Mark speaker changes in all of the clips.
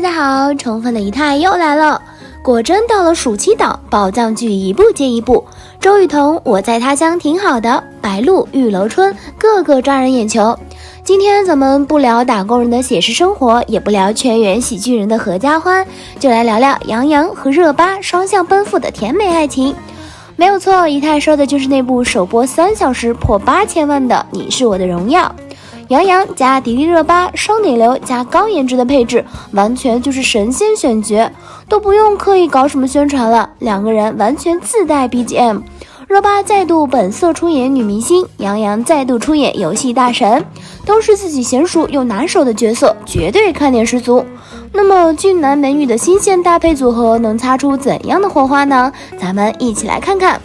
Speaker 1: 家好，宠粉的仪态又来了。果真到了暑期档，宝藏剧一部接一部。周雨彤我在他乡挺好的，白鹿玉楼春，个个抓人眼球。今天咱们不聊打工人的写实生活，也不聊全员喜剧人的合家欢，就来聊聊杨洋和热巴双向奔赴的甜美爱情。没有错，仪态说的就是那部首播3小时破8000万的《你是我的荣耀》。杨洋加迪丽热巴双点流加高颜值的配置，完全就是神仙选角，都不用刻意搞什么宣传了，两个人完全自带 BGM。 热巴再度本色出演女明星，杨洋再度出演游戏大神，都是自己娴熟又拿手的角色，绝对看点十足。那么俊男美女的新鲜搭配组合能擦出怎样的火花呢？咱们一起来看看。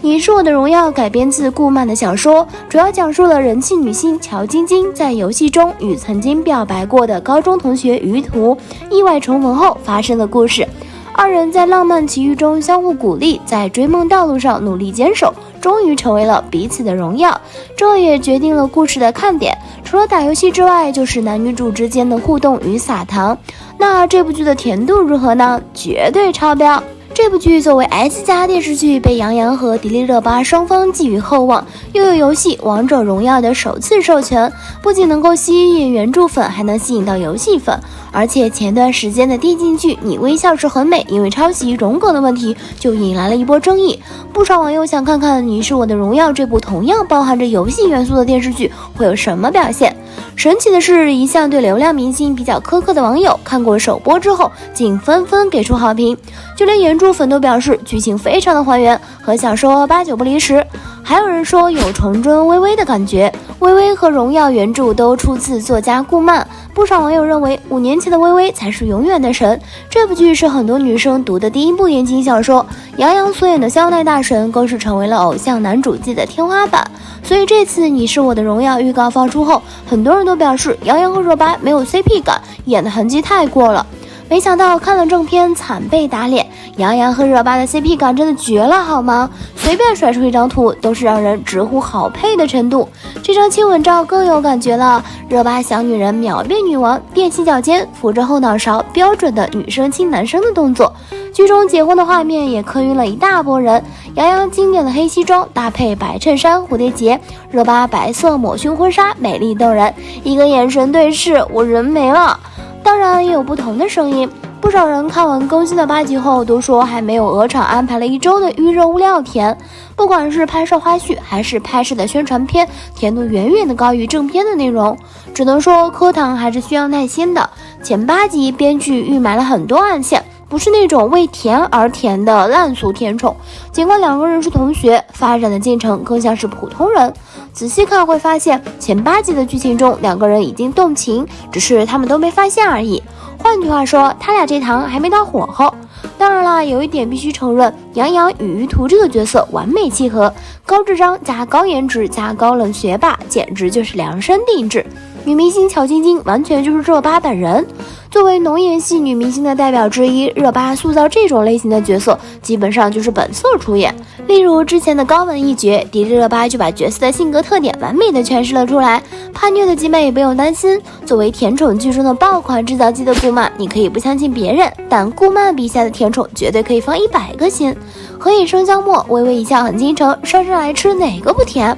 Speaker 1: 你是我的荣耀改编自顾漫的小说，主要讲述了人气女星乔晶晶在游戏中与曾经表白过的高中同学于途意外重逢后发生的故事。二人在浪漫奇遇中相互鼓励，在追梦道路上努力坚守，终于成为了彼此的荣耀。这也决定了故事的看点，除了打游戏之外，就是男女主之间的互动与撒糖。那这部剧的甜度如何呢？绝对超标。这部剧作为 S 加电视剧，被杨洋和迪丽热巴双方寄予厚望，又有游戏《王者荣耀》的首次授权，不仅能够吸引原著粉，还能吸引到游戏粉。而且前段时间的电竞剧《你微笑时很美》因为抄袭荣格的问题，就引来了一波争议。不少网友想看看《你是我的荣耀》这部同样包含着游戏元素的电视剧会有什么表现。神奇的是，一向对流量明星比较苛刻的网友，看过首播之后竟纷纷给出好评，就连原著粉都表示剧情非常的还原，和小说8、9不离十。还有人说有重温微微的感觉，微微和荣耀原著都出自作家顾漫。不少网友认为5年前的微微才是永远的神，这部剧是很多女生读的第一部言情小说，杨洋所演的肖奈大神更是成为了偶像男主季的天花板。所以这次《你是我的荣耀》预告放出后，很多人都表示杨洋和热巴没有 CP 感，演的痕迹太过了。没想到看了正片惨被打脸，杨洋和热巴的 CP 感真的绝了好吗？随便甩出一张图都是让人直呼好配的程度。这张亲吻照更有感觉了，热巴小女人秒变女王，踮起脚尖扶着后脑勺，标准的女生亲男生的动作。剧中结婚的画面也磕晕了一大波人，杨洋经典的黑西装搭配白衬衫蝴蝶结，热巴白色抹胸婚纱美丽动人，一个眼神对视我人没了。当然也有不同的声音，不少人看完更新的8集后都说还没有鹅厂安排了1周的预热物料甜。不管是拍摄花絮还是拍摄的宣传片，甜度远远的高于正片的内容，只能说磕糖还是需要耐心的。前8集编剧预埋了很多暗线，不是那种为甜而甜的烂俗甜宠，尽管两个人是同学，发展的进程更像是普通人。仔细看会发现，前8集的剧情中两个人已经动情，只是他们都没发现而已。换句话说，他俩这堂还没到火候。当然啦，有一点必须承认，杨洋与于途这个角色完美契合，高智商加高颜值加高冷学霸，简直就是量身定制。女明星乔晶晶完全就是热巴本人。作为浓颜系女明星的代表之一，热巴塑造这种类型的角色基本上就是本色出演。例如之前的高文一角，迪丽热巴就把角色的性格特点完美的诠释了出来。怕虐的集美不用担心，作为甜宠剧中的爆款制造机的顾漫，你可以不相信别人，但顾漫笔下的甜宠绝对可以放100个心。何以笙箫默，微微一笑很倾城，姗姗来迟哪个不甜？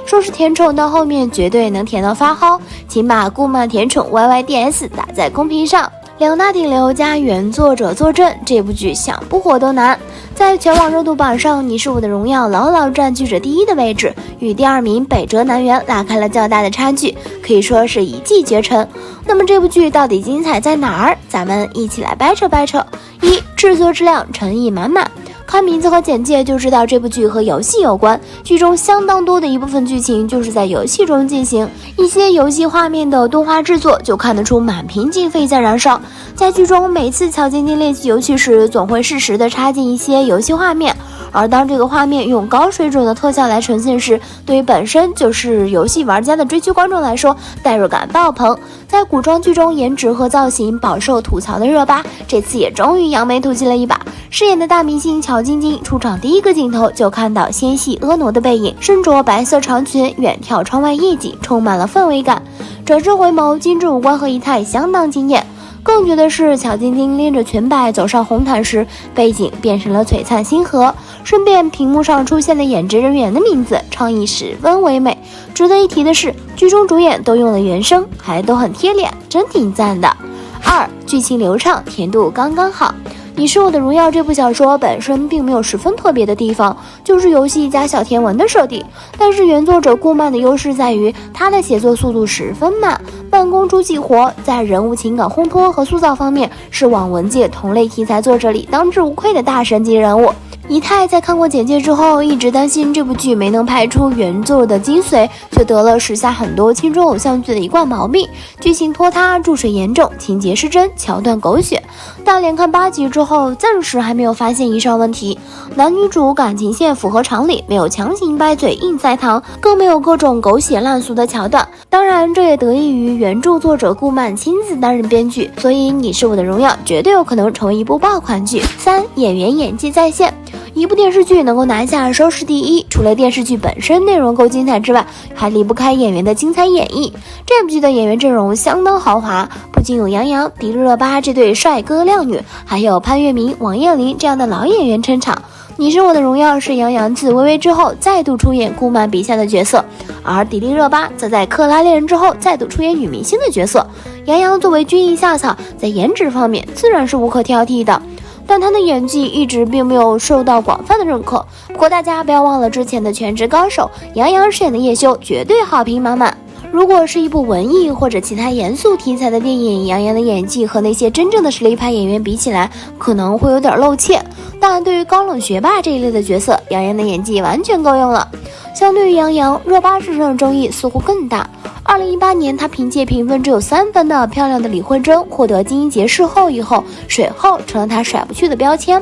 Speaker 1: 说是甜宠，到后面绝对能甜到发蒿，请把顾漫甜宠 YYDS 打在公屏上。两大顶流加原作者坐镇，这部剧想不火都难。在全网热度榜上，《你是我的荣耀》牢牢占据着第1的位置，与第2名北辙南辕拉开了较大的差距，可以说是一骑绝尘。那么这部剧到底精彩在哪儿？咱们一起来掰扯掰扯。1、制作质量诚意满满。看名字和简介就知道这部剧和游戏有关，剧中相当多的一部分剧情就是在游戏中进行，一些游戏画面的动画制作就看得出满屏经费在燃烧。在剧中每次乔晶晶练习游戏时，总会适时的插进一些游戏画面，而当这个画面用高水准的特效来呈现时，对于本身就是游戏玩家的追剧观众来说，代入感爆棚。在古装剧中颜值和造型饱受吐槽的热巴，这次也终于扬眉吐气了一把。饰演的大明星乔晶晶出场第一个镜头就看到纤细婀娜的背影，身着白色长裙远眺窗外夜景，充满了氛围感。转身回眸，精致五官和仪态相当惊艳。更绝的是，乔晶晶拎着裙摆走上红毯时，背景变成了璀璨星河，顺便屏幕上出现了演职人员的名字，创意十分唯美。值得一提的是，剧中主演都用了原声，还都很贴脸，真挺赞的。2. 剧情流畅，甜度刚刚好。你是我的荣耀这部小说本身并没有十分特别的地方，就是游戏加小甜文的设定。但是原作者顾漫的优势在于他的写作速度十分慢，慢工出细活，在人物情感烘托和塑造方面是网文界同类题材作者里当之无愧的大神级人物。仪太在看过简介之后，一直担心这部剧没能拍出原作的精髓，却得了时下很多青春偶像剧的一贯毛病：剧情拖沓、注水严重、情节失真、桥段狗血。但连看8集之后，暂时还没有发现以上问题。男女主感情线符合常理，没有强行掰嘴硬塞糖，更没有各种狗血烂俗的桥段。当然，这也得益于原著作者顾漫亲自担任编剧，所以《你是我的荣耀》绝对有可能成为一部爆款剧。3. 演员演技在线。一部电视剧能够拿下收视第一，除了电视剧本身内容够精彩之外，还离不开演员的精彩演绎。这部剧的演员阵容相当豪华，不仅有杨洋、迪丽热巴这对帅哥靓女，还有潘粤明、王彦霖这样的老演员撑场。你是我的荣耀是杨洋自微微之后再度出演顾漫笔下的角色，而迪丽热巴则在克拉恋人之后再度出演女明星的角色。杨洋作为军艺校草，在颜值方面自然是无可挑剔的，但他的演技一直并没有受到广泛的认可。不过大家不要忘了之前的全职高手，杨洋饰演的叶修绝对好评满满。如果是一部文艺或者其他严肃题材的电影，杨洋的演技和那些真正的实力派演员比起来，可能会有点露怯。但对于高冷学霸这一类的角色，杨洋的演技完全够用了。相对于杨洋，热巴身上的争议似乎更大。2018年，他凭借评分只有3分的《漂亮的李慧珍》获得金鹰节视后以后，水后成了他甩不去的标签。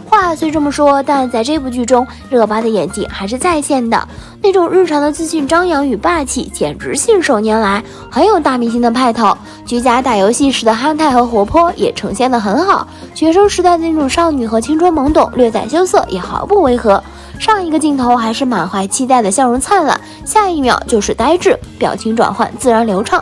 Speaker 1: 话虽这么说，但在这部剧中，热巴的演技还是在线的，那种日常的自信张扬与霸气，简直信手拈来，很有大明星的派头。居家打游戏时的憨态和活泼也呈现得很好，学生时代的那种少女和青春懵懂，略带羞涩也毫不违和。上一个镜头还是满怀期待的笑容灿烂，下一秒就是呆滞，表情转换自然流畅。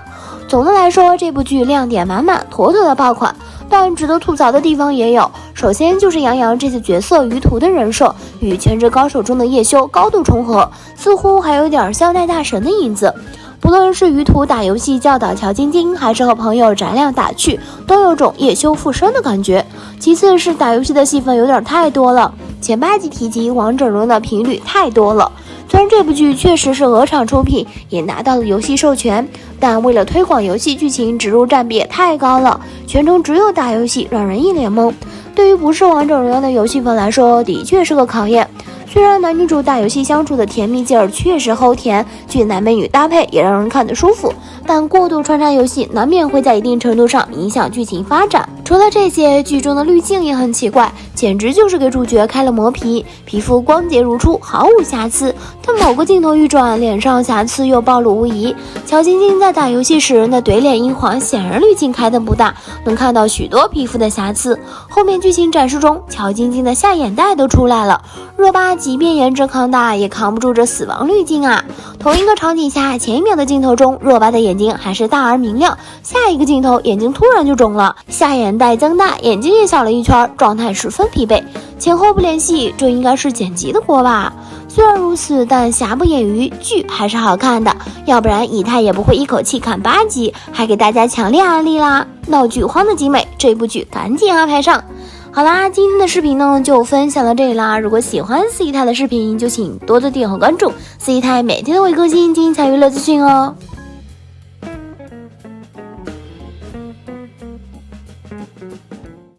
Speaker 1: 总的来说，这部剧亮点满满，妥妥的爆款。但值得吐槽的地方也有，首先就是杨洋这次角色于途的人设与《全职高手》中的叶修高度重合，似乎还有点校内大神的影子。不论是于途打游戏教导乔晶晶，还是和朋友翟亮打趣，都有种叶修附身的感觉。其次是打游戏的戏份有点太多了，前8集提及王者荣耀的频率太多了。虽然这部剧确实是鹅厂出品，也拿到了游戏授权，但为了推广游戏剧情，植入占比也太高了，全程只有打游戏，让人一脸懵。对于不是王者荣耀的游戏粉来说，的确是个考验。虽然男女主打游戏相处的甜蜜劲儿确实齁甜，剧男美女搭配也让人看得舒服，但过度穿插游戏难免会在一定程度上影响剧情发展。除了这些，剧中的滤镜也很奇怪，简直就是给主角开了磨皮，皮肤光洁如初，毫无瑕疵。但某个镜头一转，脸上瑕疵又暴露无遗。乔晶晶在打游戏时，那怼脸阴黄显然滤镜开的不大，能看到许多皮肤的瑕疵。后面剧情展示中，乔晶晶的下眼袋都出来了，热巴即便颜值扛大，也扛不住这死亡滤镜啊！同一个场景下，前一秒的镜头中，热巴的眼睛还是大而明亮，下一个镜头眼睛突然就肿了，下眼袋增大，眼睛也小了一圈，状态十分疲惫。前后不联系，这应该是剪辑的锅吧？虽然如此，但瑕不掩瑜，剧还是好看的，要不然以太也不会一口气看8集，还给大家强烈安利啦！闹剧荒的集美，这部剧赶紧安排上。好啦，今天的视频呢就分享到这里啦。如果喜欢四姨太的视频，就请多多点和关注，四姨太每天都会更新精彩娱乐资讯哦。